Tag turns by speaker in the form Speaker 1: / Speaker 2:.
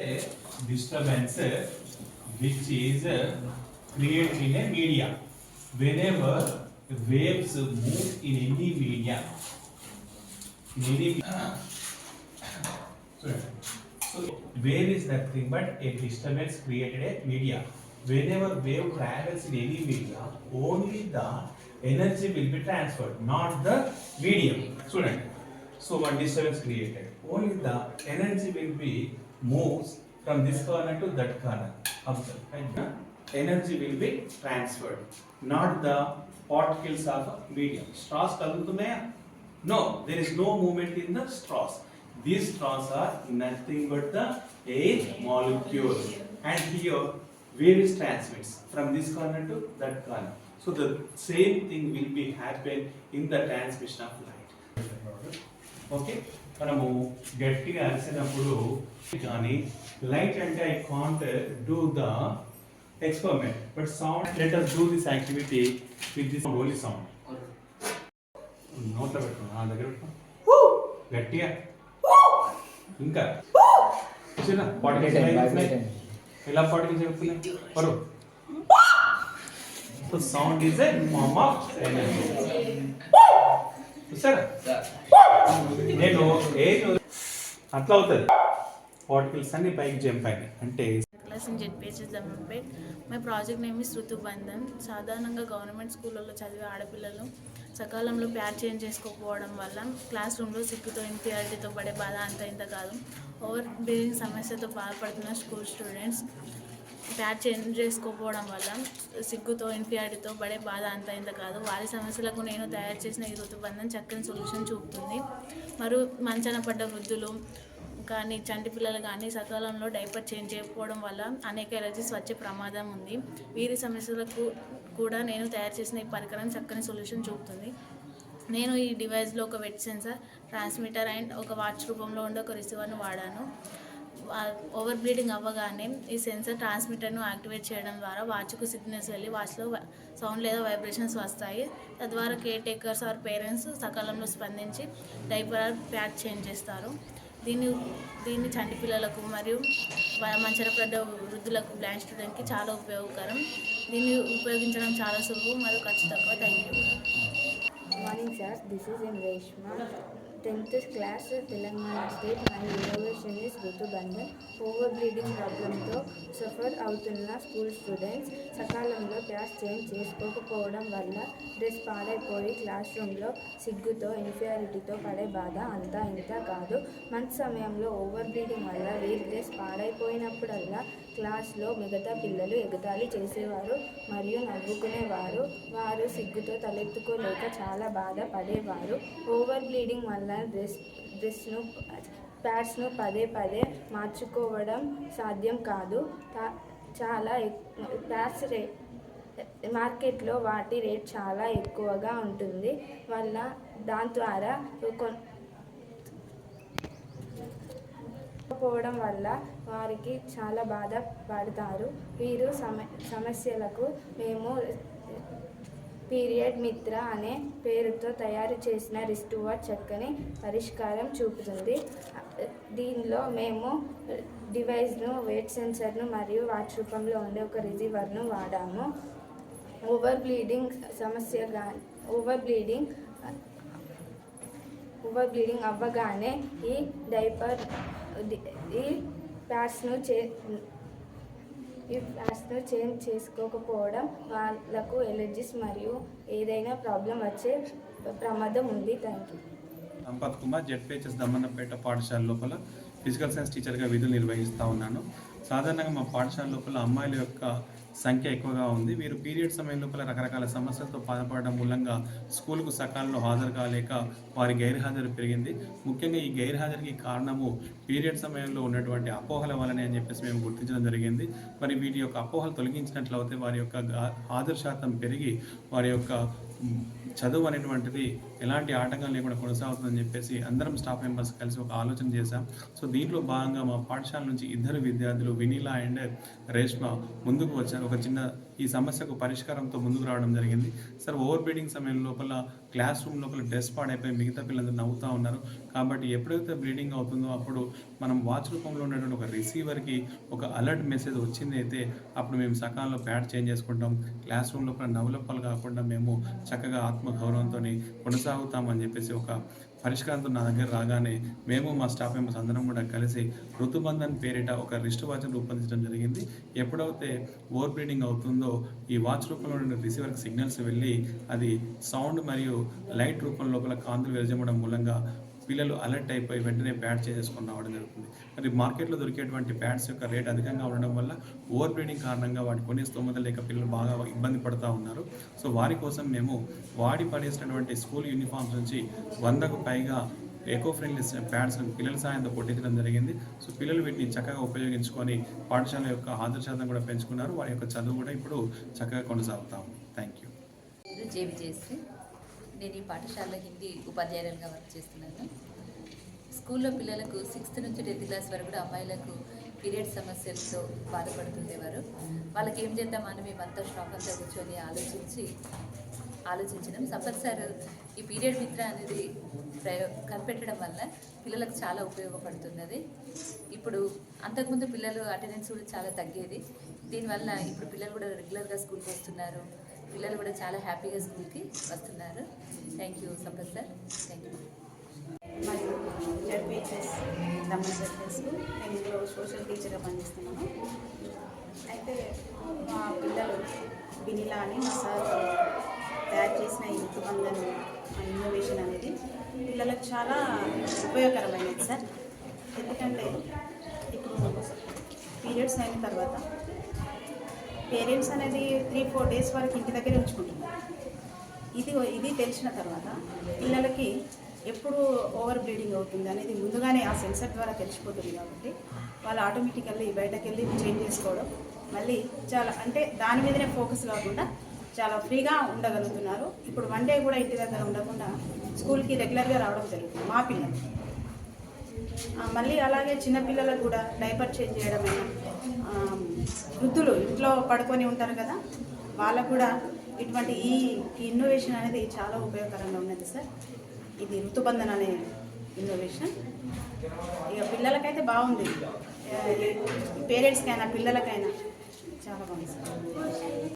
Speaker 1: a disturbance which is created in a media. Whenever waves move in any media, so wave is nothing but a disturbance created a media. Whenever wave travels in any media, only the energy will be transferred, not the medium. Student. So one disturbance created. Only the energy will be moves from this corner to that corner. Observe. Right? Energy will be transferred, not the particles of medium. Straws kadutunaya? No, there is no movement in the straws. These straws are nothing but the air molecule. And here wave transmits from this corner to that corner. So the same thing will be happen in the transmission of light. Okay మనము గట్టిగా అరిసినప్పుడు కానీ light అంటే I can't do the experiment but sound let us do this activity with this only sound. నోట్లో పెట్టుకో నా దగ్గర పెట్టుకో గట్టిగా ఇంకా చూసినా పార్టికల్స్ ఎలా పార్టికల్స్ చెప్తున్నాయి పరు so sound is a form of energy చూసారా నేను అట్లా అవుతుంది పార్టికల్స్ అన్ని పైకి జంప్ అయినాయి అంటే
Speaker 2: మై ప్రాజెక్ట్ నేమ్ ఇస్ ఋతుబంధన్. సాధారణంగా గవర్నమెంట్ స్కూళ్ళలో చదివే ఆడపిల్లలు సకాలంలో ప్యాడ్ చేంజ్ చేసుకోకపోవడం వల్ల క్లాస్ రూమ్లో సిగ్గుతో ఇన్ఫీరియారిటీతో పడే బాధ అంత ఇంత కాదు. ఓవర్ బ్రీదింగ్ సమస్యతో బాధపడుతున్న స్కూల్ స్టూడెంట్స్ ప్యాడ్ చేంజ్ చేసుకోకపోవడం వల్ల సిగ్గుతో ఇన్ఫీరియారిటీతో పడే బాధ అంత ఇంత కాదు. వారి సమస్యలకు నేను తయారు చేసిన ఈ ఋతుబంధం చక్కని సొల్యూషన్ చూపుతుంది. మరియు మంచాన పడ్డ వృద్ధులు కానీ చంటి పిల్లలు కానీ సకాలంలో డైపర్ చేంజ్ చేయకపోవడం వల్ల అనేక ఎలర్జీస్ వచ్చే ప్రమాదం ఉంది. వీరి సమస్యలకు కూడా నేను తయారు చేసిన ఈ పరికరం చక్కని సొల్యూషన్ చూపుతుంది. నేను ఈ డివైస్లో ఒక వెట్ సెన్సార్, ట్రాన్స్మిటర్ అండ్ ఒక వాచ్ రూపంలో ఉండే ఒక రిసీవర్ను వాడాను. ఓవర్ బ్లీడింగ్ అవ్వగానే ఈ సెన్సర్ ట్రాన్స్మిటర్ను యాక్టివేట్ చేయడం ద్వారా వాచ్కు సిగ్నల్స్ వెళ్ళి వాచ్లో సౌండ్ లేదా వైబ్రేషన్స్ వస్తాయి. తద్వారా కేర్ టేకర్స్ ఆర్ పేరెంట్స్ సకాలంలో స్పందించి డైపర్ ఆర్ ప్యాడ్ చేంజ్ చేస్తారు. దీన్ని చంటి పిల్లలకు మరియు మంచన పడ్డ వృద్ధులకు బ్లైండ్ స్టూడెంట్కి చాలా ఉపయోగకరం. దీన్ని ఉపయోగించడం చాలా సులువు మరియు ఖర్చు తక్కువ. Thank you.
Speaker 3: Morning sir, this is N Reshma, 10th class, Telangana State. My innovation is Rutubandhan. Over bleeding ప్రాబ్లంతో సఫర్ అవుతున్న స్కూల్ స్టూడెంట్స్ సకాలంలో ప్యాడ్ చేంజ్ చేసుకోకపోవడం వల్ల డ్రెస్ పాడైపోయి క్లాస్ రూమ్లో సిగ్గుతో ఇన్ఫీరియారిటీతో పడే బాధ అంతా ఇంత కాదు. మంచి సమయంలో ఓవర్ బ్లీడింగ్ వల్ల వీరి డ్రెస్ పాడైపోయినప్పుడల్లా క్లాస్లో మిగతా పిల్లలు ఎగతాళి చేసేవారు మరియు నవ్వుకునేవారు. వారు సిగ్గుతో తలెత్తుకోలేక చాలా బాధపడేవారు. ఓవర్ బ్లీడింగ్ వల్ల ప్యాడ్స్ను పదే పదే మార్చుకోవడం సాధ్యం కాదు. చాలా ప్యాడ్స్ మార్కెట్లో వాటి రేట్ చాలా ఎక్కువగా ఉంటుంది వల్ల దాని ద్వారా పోవడం వల్ల వారికి చాలా బాధపడతారు. వీరు సమస్యలకు మేము పీరియడ్ మిత్ర అనే పేరుతో తయారు చేసిన రిస్ట్ వాచ్ చక్కని పరిష్కారం చూపుతుంది. దీనిలో మేము డివైస్ను, వెయిట్ సెన్సర్ను మరియు వాచ్ రూపంలో ఉండే ఒక రిసీవర్ను వాడాము. ఓవర్ బ్లీడింగ్ అవ్వగానే ఈ ప్యాడ్స్ను చేంజ్ చేసుకోకపోవడం వాళ్ళకు ఎలర్జీస్ మరియు ఏదైనా ప్రాబ్లం వచ్చే ప్రమాదం ఉంది. Thank you.
Speaker 4: Sampath Kumar, ZPHS Dammannapeta పాఠశాల లోపల ఫిజికల్ సైన్స్ టీచర్గా విధులు నిర్వహిస్తూ ఉన్నాను. సాధారణంగా మా పాఠశాల లోపల అమ్మాయిల యొక్క సంఖ్య ఎక్కువగా ఉంది. వీరు పీరియడ్ సమయం లోపల రకరకాల సమస్యలతో బాధపడడం మూలంగా స్కూల్కు సకాలంలో హాజరు కాలేక వారి గైర్హాజరు పెరిగింది. ముఖ్యంగా ఈ గైర్హాజరుకి కారణము పీరియడ్ సమయంలో ఉన్నటువంటి అపోహల వల్లనే అని చెప్పేసి మేము గుర్తించడం జరిగింది. మరి వీటి యొక్క అపోహలు తొలగించినట్లయితే వారి యొక్క హాజరు శాతం పెరిగి వారి యొక్క చదువు అనేటువంటిది ఎలాంటి ఆటంకం లేకుండా కొనసాగుతుందని చెప్పేసి అందరం స్టాఫ్ మెంబర్స్ కలిసి ఒక ఆలోచన చేశాం. సో దీంట్లో భాగంగా మా పాఠశాల నుంచి 2 విద్యార్థులు వినీలా అండ్ రేష్మ ముందుకు వచ్చారు. ఒక చిన్న ఈ సమస్యకు పరిష్కారంతో ముందుకు రావడం జరిగింది. సార్ ఓవర్ బ్లీడింగ్ సమయం లోపల క్లాస్ రూమ్ లోపల డ్రెస్ పాడైపోయి మిగతా పిల్లలందరూ నవ్వుతూ ఉన్నారు. కాబట్టి ఎప్పుడైతే బ్లీడింగ్ అవుతుందో అప్పుడు మనం వాచ్ రూపంలో ఉన్నటువంటి ఒక రిసీవర్కి ఒక అలర్ట్ మెసేజ్ వచ్చింది అయితే అప్పుడు మేము సకాలంలో ప్యాడ్ చేంజ్ చేసుకుంటాం. క్లాస్ రూమ్ లోపల నవ్వులప్పలు కాకుండా మేము చక్కగా ఆత్మగౌరవంతో కొనసాగుతామని చెప్పేసి ఒక పరిష్కారంతో నా దగ్గర రాగానే మేము మా స్టాఫ్ మెంబర్స్ అందరం కూడా కలిసి ఋతుబంధన్ పేరిట ఒక రిస్ట్ వాచ్ను రూపొందించడం జరిగింది. ఎప్పుడైతే ఓవర్ బ్లీడింగ్ అవుతుందో ఈ వాచ్ రూపంలో ఉన్న రిసీవర్కి సిగ్నల్స్ వెళ్ళి అది సౌండ్ మరియు లైట్ రూపం లోపల కాంతులు వెలజమ్మడం మూలంగా పిల్లలు అలర్ట్ అయిపోయి వెంటనే ప్యాడ్ చేసుకొని రావడం జరుగుతుంది. మరి మార్కెట్లో దొరికేటువంటి ప్యాడ్స్ యొక్క రేట్ అధికంగా ఉండడం వల్ల ఓవర్ బ్లీడింగ్ కారణంగా వాటి కొనే స్తోమత లేక పిల్లలు బాగా ఇబ్బంది పడుతూ ఉన్నారు. సో వారి కోసం మేము వాడి పడేసినటువంటి స్కూల్ యూనిఫామ్స్ నుంచి 100కు పైగా ఎకో ఫ్రెండ్లీ ప్యాడ్స్ పిల్లల సాయంతో కొట్టించడం జరిగింది. సో పిల్లలు వీటిని చక్కగా ఉపయోగించుకొని పాఠశాల యొక్క హాజరు శాతం కూడా పెంచుకున్నారు. వారి యొక్క చదువు కూడా ఇప్పుడు చక్కగా కొనసాగుతా ఉంది. Thank you.
Speaker 5: జేబీ చేసి నేను ఈ పాఠశాలలో హిందీ ఉపాధ్యాయులుగా వర్క్ చేస్తున్నాను. స్కూల్లో పిల్లలకు 6th నుంచి 10th క్లాస్ వరకు కూడా అమ్మాయిలకు పీరియడ్ సమస్యలతో బాధపడుతుండేవారు. వాళ్ళకి ఏం చేద్దామని మేమంతా స్టాఫ్ అంతా కూర్చొని ఆలోచించినాం. సంపత్ సార్ ఈ పీరియడ్ మిత్ర అనేది కనిపెట్టడం వల్ల పిల్లలకు చాలా ఉపయోగపడుతున్నది. ఇప్పుడు అంతకుముందు పిల్లలు అటెండెన్స్ కూడా చాలా తగ్గేది. దీనివల్ల ఇప్పుడు పిల్లలు కూడా రెగ్యులర్గా స్కూల్కి వస్తున్నారు. పిల్లలు కూడా చాలా హ్యాపీగా స్కూల్కి వస్తున్నారు. Thank you Sampath sir. Thank you.
Speaker 6: మరియు జడ్పిహెచ్ఎస్ దమ్మన్ స్కూల్ నేను ఇందులో సోషల్ టీచర్గా పనిచేస్తున్నాను. అయితే మా పిల్లలు బినిలా అని మా సార్ తయారు చేసిన ఈ ఋతుబంధన్ ఇన్నోవేషన్ అనేది పిల్లలకు చాలా ఉపయోగకరమైనది సార్. ఎందుకంటే ఇప్పుడు పీరియడ్స్ అయిన తర్వాత పేరెంట్స్ అనేది 3-4 డేస్ వరకు ఇంటి దగ్గర ఉంచుకుంటున్నారు. ఇది తెలిసిన తర్వాత పిల్లలకి ఎప్పుడు ఓవర్ బ్లీడింగ్ అవుతుంది అనేది ముందుగానే ఆ సెన్సర్ ద్వారా తెలిసిపోతుంది. కాబట్టి వాళ్ళు ఆటోమేటికల్లీ బయటకు వెళ్ళి చేంజ్ చేసుకోవడం మళ్ళీ చాలా అంటే దాని మీదనే ఫోకస్ కాకుండా చాలా ఫ్రీగా ఉండగలుగుతున్నారు. ఇప్పుడు 1 డే కూడా ఇంటి దగ్గర ఉండకుండా స్కూల్కి రెగ్యులర్గా రావడం జరుగుతుంది మా పిల్లలు. మళ్ళీ అలాగే చిన్నపిల్లలకు కూడా డైపర్ చేంజ్ చేయడమైనా, వృద్ధులు ఇంట్లో పడుకొని ఉంటారు కదా, వాళ్ళకు కూడా ఇటువంటి ఈ ఇన్నోవేషన్ అనేది చాలా ఉపయోగకరంగా ఉన్నది సార్. ఇది ఋతుబంధన్ అనే ఇన్నోవేషన్ ఇక పిల్లలకైతే బాగుంది, పేరెంట్స్కైనా పిల్లలకైనా చాలా బాగుంది సార్.